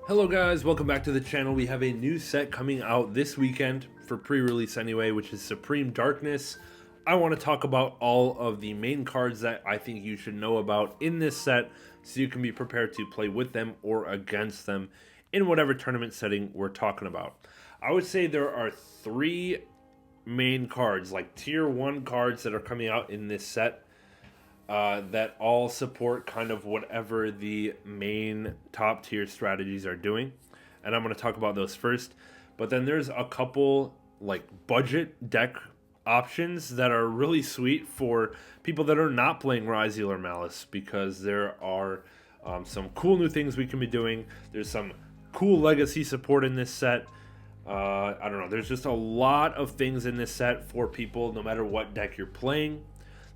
Hello guys, welcome back to the channel. We have a new set coming out this weekend for pre-release anyway, which is Supreme Darkness. I want to talk about all of the main cards that I think you should know about in this set so you can be prepared to play with them or against them in whatever tournament setting we're talking about. I would say there are three main cards, like tier 1 cards that are coming out in this set that all support kind of whatever the main top tier strategies are doing. And I'm going to talk about those first. But then there's a couple like budget deck options that are really sweet for people that are not playing Ryzeal or Malice, because there are some cool new things we can be doing. There's some cool legacy support in this set. I don't know. There's just a lot of things in this set for people no matter what deck you're playing.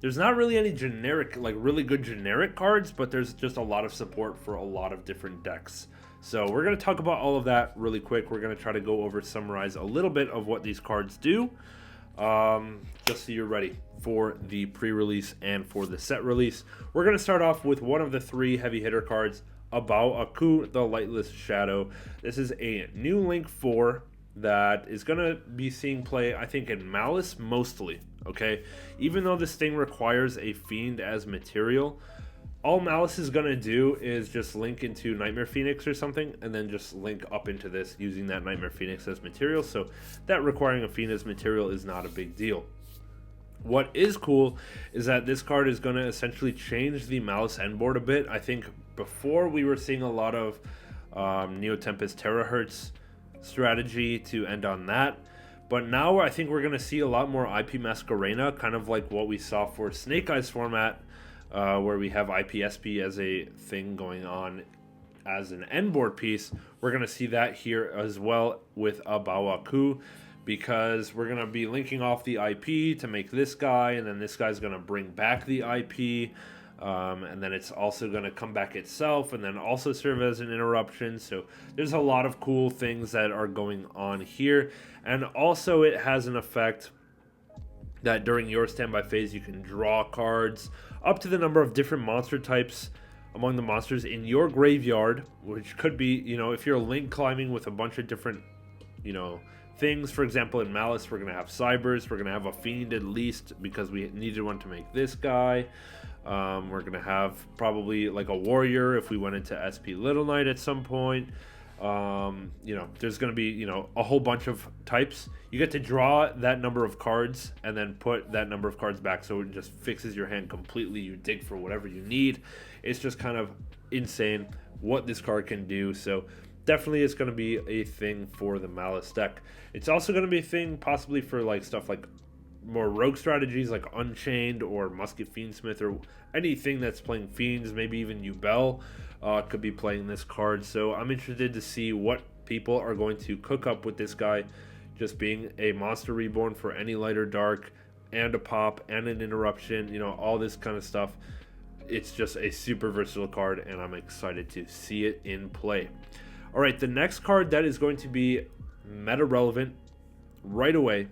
There's not really any generic, like really good generic cards, but there's just a lot of support for a lot of different decks. So we're going to talk about all of that really quick. We're going to try to go over, summarize a little bit of what these cards do, just so you're ready for the pre-release and for the set release. We're going to start off with one of the three heavy hitter cards, Abao Aku, the Lightless Shadow. This is a new Link 4 that is going to be seeing play, I think, in Malice mostly, okay? Even though this thing requires a Fiend as material, all Malice is going to do is just link into Nightmare Phoenix or something, and then just link up into this using that Nightmare Phoenix as material, so that requiring a Fiend as material is not a big deal. What is cool is that this card is going to essentially change the Malice end board a bit. I think before we were seeing a lot of Neo Tempest Terahertz strategy to end on that, but now I think we're going to see a lot more IP Masquerena, kind of like what we saw for Snake Eyes format, where we have IPSP as a thing going on as an end board piece. We're going to see that here as well with Abao Aku, because we're going to be linking off the IP to make this guy, and then this guy's going to bring back the IP, and then it's also going to come back itself and then also serve as an interruption. So there's a lot of cool things that are going on here. And also it has an effect that during your standby phase you can draw cards up to the number of different monster types among the monsters in your graveyard, which could be, you know, if you're link climbing with a bunch of different, you know, things. For example, in Malice, we're going to have Cybers. We're going to have a Fiend at least, because we needed one to make this guy. We're going to have probably like a Warrior if we went into SP Little Knight at some point. You know, there's going to be, you know, a whole bunch of types. You get to draw that number of cards and then put that number of cards back, so it just fixes your hand completely. You dig for whatever you need. It's just kind of insane what this card can do. So definitely it's going to be a thing for the Malice deck. It's also going to be a thing possibly for like stuff like more rogue strategies like Unchained or Musket Fiendsmith, or anything that's playing Fiends. Maybe even Yugioh could be playing this card. So I'm interested to see what people are going to cook up with this guy, just being a monster reborn for any light or dark, and a pop and an interruption, you know, all this kind of stuff. It's just a super versatile card, and I'm excited to see it in play. All right, the next card that is going to be meta relevant right away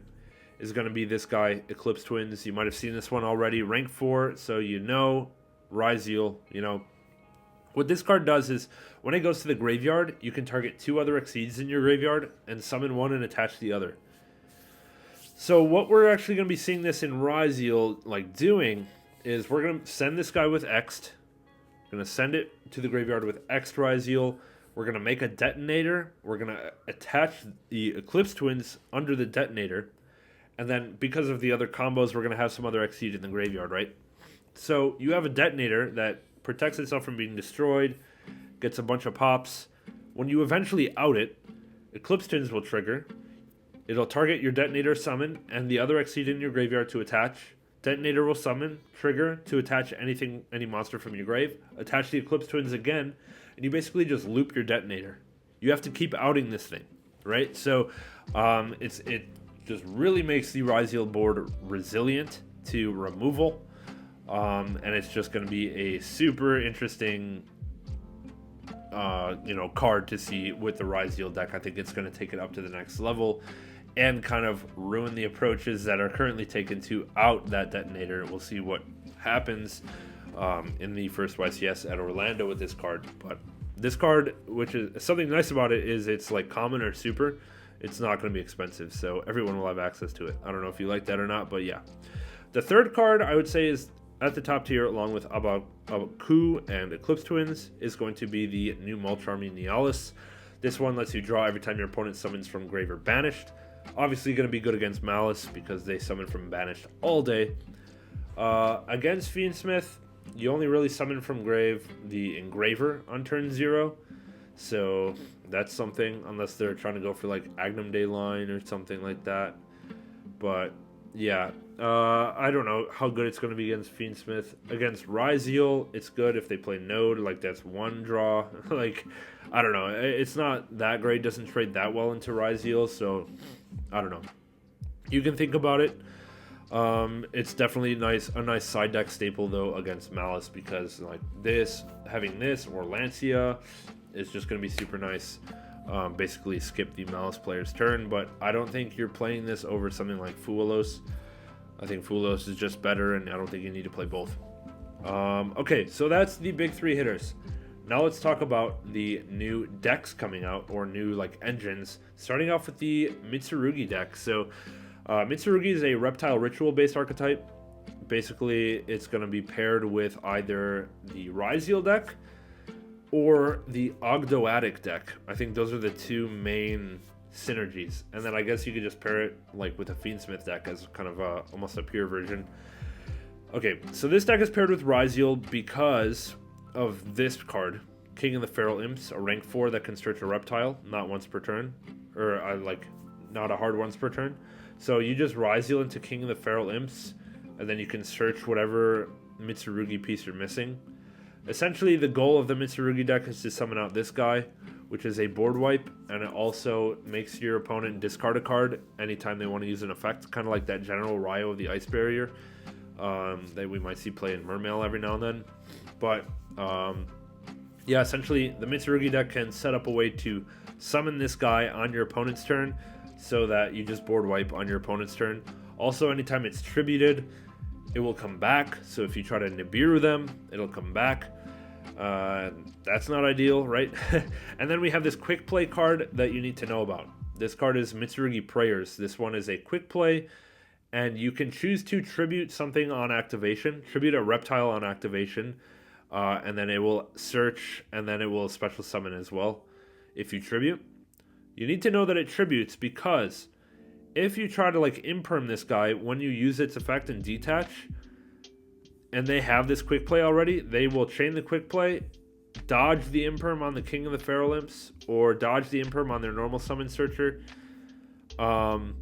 is going to be this guy, Eclipse Twins. You might have seen this one already, rank 4, so you know, Ryzeal, you know. What this card does is, when it goes to the graveyard, you can target 2 other Exceeds in your graveyard and summon one and attach the other. So what we're actually going to be seeing this in Ryzeal like doing is, we're going to send this guy with Ext. We're going to send it to the graveyard with Ext Ryzeal. We're going to make a detonator. We're going to attach the Eclipse Twins under the detonator. And then because of the other combos, we're going to have some other Exceed in the graveyard, right? So you have a detonator that protects itself from being destroyed, gets a bunch of pops. When you eventually out it, Eclipse Twins will trigger. It'll target your detonator, summon, and the other Exceed in your graveyard to attach. Detonator will summon, trigger to attach any monster from your grave. Attach the Eclipse Twins again, and you basically just loop your detonator. You have to keep outing this thing, right? So it just really makes the Ryzeal board resilient to removal, and it's just going to be a super interesting you know, card to see with the Ryzeal deck. I think it's going to take it up to the next level and kind of ruin the approaches that are currently taken to out that detonator. We'll see what happens in the first YCS at Orlando with this card, but This card, which is something nice about it, is it's like common or super. It's not going to be expensive, so everyone will have access to it. I don't know if you like that or not, but yeah. The third card I would say is at the top tier, along with Abaku and Eclipse Twins, is going to be the new Mulch Army Nealis. This one lets you draw every time your opponent summons from grave or banished. Obviously going to be good against Malice because they summon from banished all day. Against Fiendsmith, you only really summon from grave the Engraver on turn 0. So that's something, unless they're trying to go for like Agnum Day line or something like that. But yeah, I don't know how good it's going to be against Fiendsmith. Against Ryzeal, it's good if they play Node, like that's one draw. Like, I don't know. It's not that great. Doesn't trade that well into Ryzeal, so I don't know. You can think about it. It's definitely a nice side deck staple though against Malice, because like having this or Lancia is just going to be super nice. Basically skip the Malice player's turn, but I don't think you're playing this over something like Fuelos. I think Fuelos is just better, and I don't think you need to play both. Okay, so that's the big 3 hitters. Now let's talk about the new decks coming out, or new like engines. Starting off with the Mitsurugi deck. So Mitsurugi is a reptile ritual based archetype. Basically, it's going to be paired with either the Ryzeal deck or the Ogdoadic deck. I think those are the 2 main synergies. And then I guess you could just pair it like with a Fiendsmith deck as kind of almost a pure version. Okay, so this deck is paired with Ryzeal because of this card, King of the Feral Imps, a rank 4 that can search a reptile, not once per turn, or not a hard once per turn. So you just Ryzeal into King of the Feral Imps, and then you can search whatever Mitsurugi piece you're missing. Essentially, the goal of the Mitsurugi deck is to summon out this guy, which is a board wipe, and it also makes your opponent discard a card anytime they want to use an effect, kind of like that General Ryo of the Ice Barrier that we might see play in Mermail every now and then. But yeah, essentially, the Mitsurugi deck can set up a way to summon this guy on your opponent's turn so that you just board wipe on your opponent's turn. Also, anytime it's tributed, it will come back. So if you try to Nibiru them, it'll come back. That's not ideal, right? And then we have this quick play card that you need to know about. This card is Mitsurugi Prayers. This one is a quick play, and you can choose to tribute something on activation, tribute a reptile on activation, and then it will search, and then it will special summon as well if you tribute. You need to know that it tributes, because if you try to like imperm this guy when you use its effect and detach, and they have this quick play already, they will chain the quick play, dodge the imperm on the King of the Feral Imps, or dodge the imperm on their normal summon searcher, and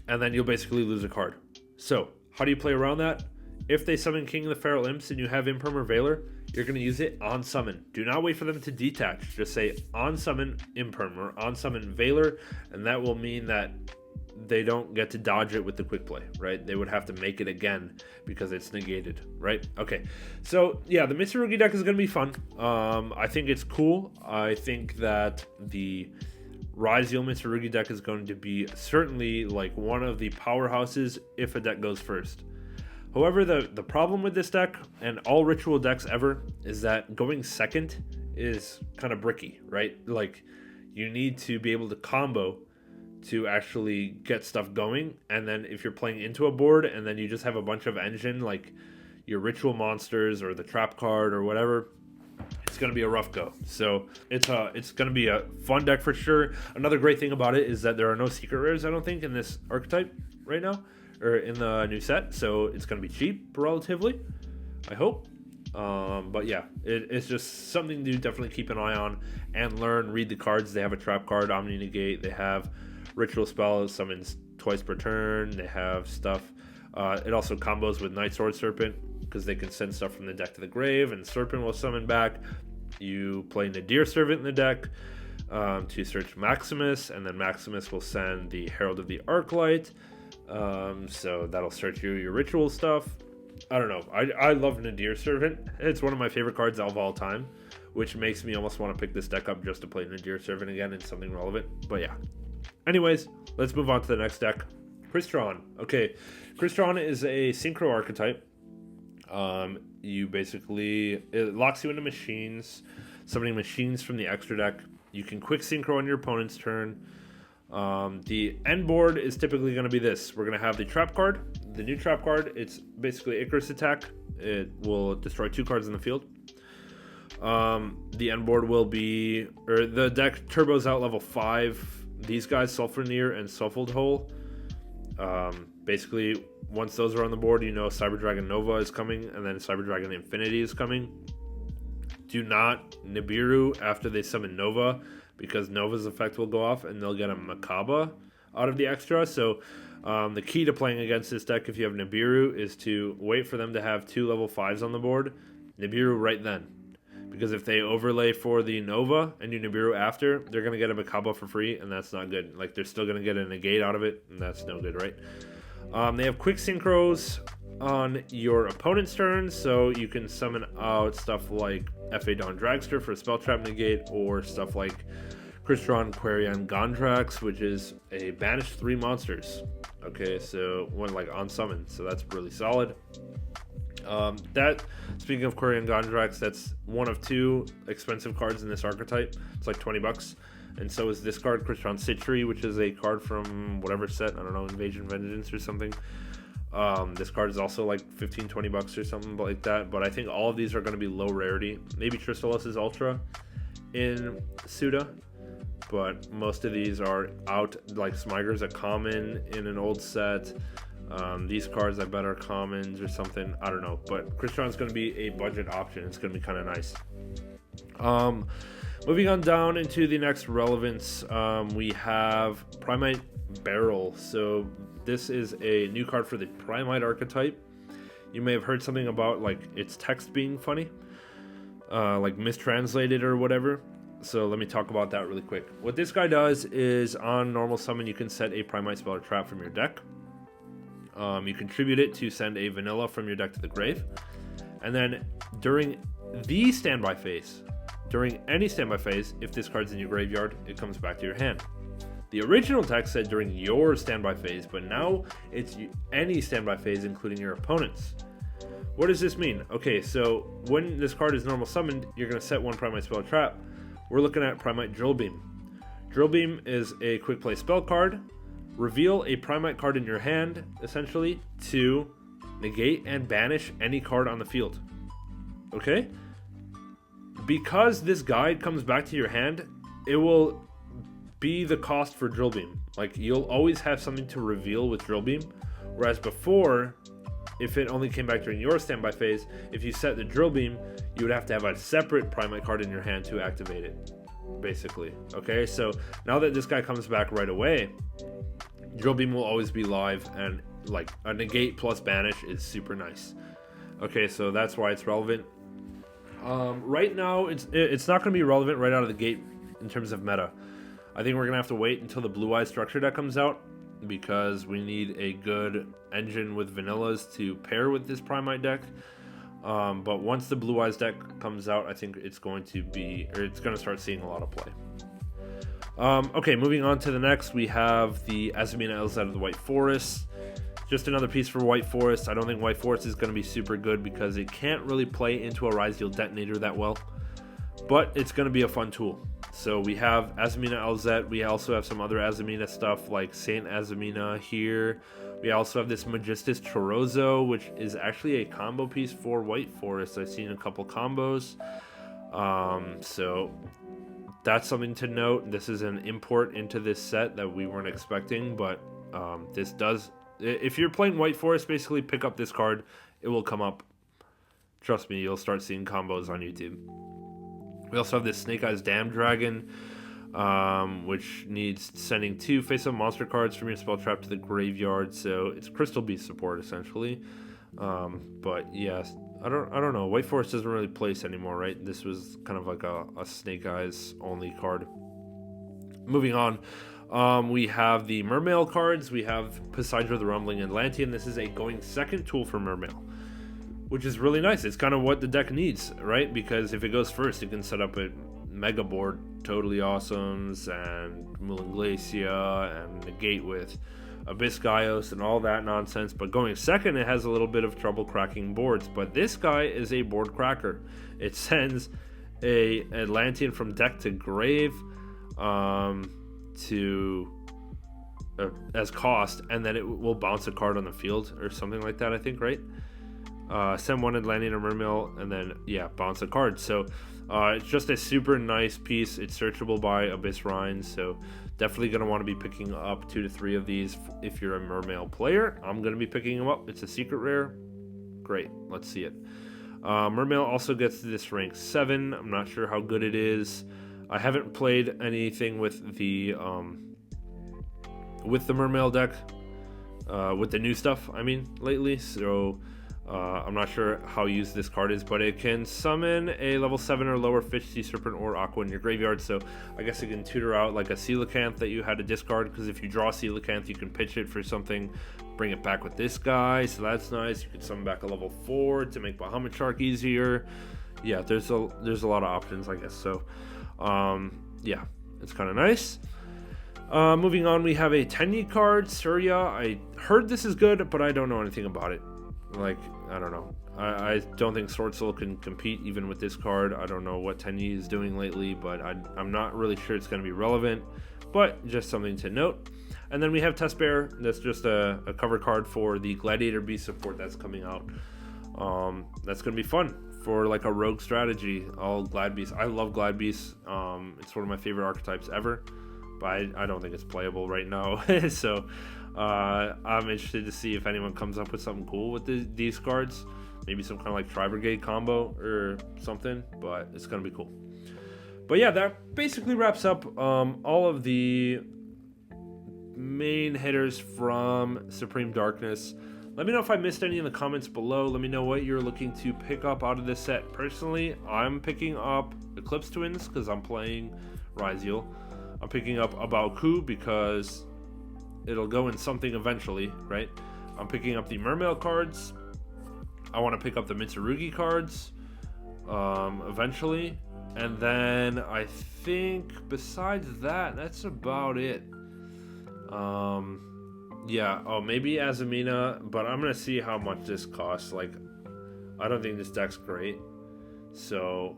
then you'll basically lose a card. So how do you play around that? If they summon King of the Feral Imps and you have imperm or Veiler, you're going to use it on summon. Do not wait for them to detach. Just say on summon imperm or on summon Veiler, and that will mean that they don't get to dodge it with the quick play, right? They would have to make it again because it's negated, right? Okay, so yeah, the Mitsurugi deck is going to be fun. I think it's cool. I think that the Ryzeal Mitsurugi deck is going to be certainly like one of the powerhouses if a deck goes first. However, the problem with this deck, and all ritual decks ever, is that going second is kind of bricky, right? Like, you need to be able to combo to actually get stuff going, and then if you're playing into a board and then you just have a bunch of engine, like your ritual monsters or the trap card or whatever, it's going to be a rough go. So it's going to be a fun deck for sure. Another great thing about it is that there are no secret rares, I don't think, in this archetype right now, or in the new set, so it's going to be cheap relatively, I hope. But yeah, it's just something to definitely keep an eye on and learn. Read the cards. They have a trap card, Omni Negate. They have ritual spells, summons twice per turn. They have stuff. It also combos with Night Sword Serpent, because they can send stuff from the deck to the grave, and Serpent will summon back. You play Nadir Servant in the deck to search Maximus, and then Maximus will send the Herald of the Arclight. So that'll search your ritual stuff. I don't know. I love Nadir Servant. It's one of my favorite cards of all time, which makes me almost want to pick this deck up just to play Nadir Servant again in something relevant. But yeah. Anyways, let's move on to the next deck. Chron. Okay, Chron is a synchro archetype. You basically, it locks you into machines. summoning machines from the extra deck. You can quick synchro on your opponent's turn. The end board is typically going to be this. We're going to have the trap card, the new trap card. It's basically Icarus attack. It will destroy 2 cards in the field. The end board will be, or the deck turbos out level 5. These guys, Sulfurneer and Sulfald Hole. Basically, once those are on the board, you know Cyber Dragon Nova is coming, and then Cyber Dragon Infinity is coming. Do not Nibiru after they summon Nova, because Nova's effect will go off, and they'll get a Makaba out of the extra. So the key to playing against this deck, if you have Nibiru, is to wait for them to have 2 level 5s on the board. Nibiru right then. Because if they overlay for the Nova and do Nibiru after, they're going to get a Makaba for free, and that's not good. Like, they're still going to get a negate out of it, and that's no good, right? They have quick synchros on your opponent's turn, so you can summon out stuff like F.A. Dawn Dragster for Spell Trap Negate, or stuff like Chron Quarian Gondrax, which is a banish 3 monsters. Okay, so one like on summon, so that's really solid. Speaking of Quarian Gondrax, that's one of 2 expensive cards in this archetype. It's like $20, and so is this card, Crystron Citri, which is a card from whatever set, I don't know, Invasion Vengeance or something. This card is also like $15-20 or something like that, but I think all of these are going to be low rarity. Maybe Tristalos is Ultra in SUDA, but most of these are out. Like Smiger's a common in an old set. These cards I bet are commons or something, I don't know, but Crystron's going to be a budget option. It's going to be kind of nice. Moving on down into the next relevance, we have Primite Barrel. So this is a new card for the Primite archetype. You may have heard something about like its text being funny, like mistranslated or whatever. So let me talk about that really quick. What this guy does is on normal summon, you can set a Primite spell or trap from your deck. You contribute it to send a vanilla from your deck to the grave. And then during the standby phase, during any standby phase, if this card's in your graveyard, it comes back to your hand. The original text said during your standby phase, but now it's any standby phase, including your opponent's. What does this mean? Okay, so when this card is normal summoned, you're going to set 1 Primite spell or trap. We're looking at Primite Drill Beam. Drill Beam is a quick play spell card. Reveal a Primite card in your hand, essentially, to negate and banish any card on the field. Okay? Because this guide comes back to your hand, it will be the cost for Drill Beam. Like, you'll always have something to reveal with Drill Beam, whereas before, if it only came back during your standby phase, if you set the Drill Beam, you would have to have a separate Primite card in your hand to activate it, basically. Okay, so now that this guy comes back right away, Drill Beam will always be live, and like a negate plus banish is super nice. Okay, so that's why it's relevant. Right now, it's not going to be relevant right out of the gate in terms of meta. I think we're going to have to wait until the Blue Eye Structure deck comes out, because we need a good engine with vanillas to pair with this Primite deck. But once the Blue Eyes deck comes out, I think it's going to start seeing a lot of play. Okay, moving on to the next, we have the Azumina LZ of the White Forest. Just another piece for White Forest. I don't think White Forest is going to be super good because it can't really play into a Rise Deal Detonator that well, but it's going to be a fun tool. So we have Azumina LZ. We also have some other Azumina stuff like Saint Azumina here. We also have this Magistus Chorozo, which is actually a combo piece for White Forest. I've seen a couple combos. So that's something to note. This is an import into this set that we weren't expecting, but this does... If you're playing White Forest, basically pick up this card. It will come up. Trust me, you'll start seeing combos on YouTube. We also have this Snake Eyes Dam Dragon, which needs sending 2 face-up monster cards from your spell trap to the graveyard. So it's Crystal Beast support, essentially. But yes, I don't know. White Forest doesn't really place anymore, right? This was kind of like a Snake Eyes only card. Moving on. We have the Mermail cards. We have Poseidra the Rumbling Atlantean. This is a going second tool for Mermail, which is really nice. It's kind of what the deck needs, right? Because if it goes first, you can set up a Mega Board, Totally Awesomes, and Mulan Glacia, and negate with Abyss Gaios and all that nonsense. But going second, it has a little bit of trouble cracking boards. But this guy is a board cracker. It sends a Atlantean from deck to grave as cost, and then it will bounce a card on the field or something like that, I think, right? Send one Atlantean or Mermail, and then, yeah, bounce a card. So it's just a super nice piece. It's searchable by Abyss Rhine, so definitely going to want to be picking up 2 to 3 of these if you're a Mermail player. I'm going to be picking them up. It's a secret rare. Great, let's see it. Mermail also gets this rank 7. I'm not sure how good it is. I haven't played anything with the Mermail deck, with the new stuff, I mean, lately, so I'm not sure how used this card is, but it can summon a level 7 or lower fish, sea serpent, or aqua in your graveyard, so I guess it can tutor out like a coelacanth that you had to discard, because if you draw coelacanth, you can pitch it for something, bring it back with this guy, so that's nice. You can summon back a level 4 to make Bahamut Shark easier. Yeah, there's a lot of options, I guess, so yeah, it's kind of nice. Moving on, we have a Tenyi card, Surya. I heard this is good, but I don't know anything about it. Like, I don't know. I don't think Sword Soul can compete even with this card. I don't know what Tenyi is doing lately, but I'm not really sure it's going to be relevant, but just something to note. And then we have Test Bear. That's just a cover card for the Gladiator Beast support that's coming out. That's going to be fun for like a rogue strategy. All Glad Beasts. I love Glad Beasts. It's one of my favorite archetypes ever, but I don't think it's playable right now. So I'm interested to see if anyone comes up with something cool with these cards. Maybe some kind of like Tri-Brigade combo or something, but it's going to be cool. But yeah, that basically wraps up all of the main hitters from Supreme Darkness. Let me know if I missed any in the comments below. Let me know what you're looking to pick up out of this set. Personally, I'm picking up Eclipse Twins because I'm playing Ryzeal. I'm picking up Abaoku because it'll go in something eventually, right? I'm picking up the Mermail cards. I want to pick up the Mitsurugi cards eventually. And then I think besides that, that's about it. Yeah, maybe Azumina, but I'm going to see how much this costs. Like, I don't think this deck's great. So,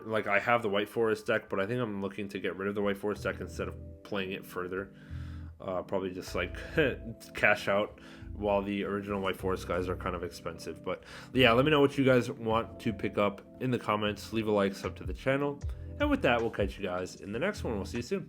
like, I have the White Forest deck, but I think I'm looking to get rid of the White Forest deck instead of playing it further. Probably just, like, cash out while the original White Forest guys are kind of expensive. But, yeah, let me know what you guys want to pick up in the comments. Leave a like, sub to the channel. And with that, we'll catch you guys in the next one. We'll see you soon.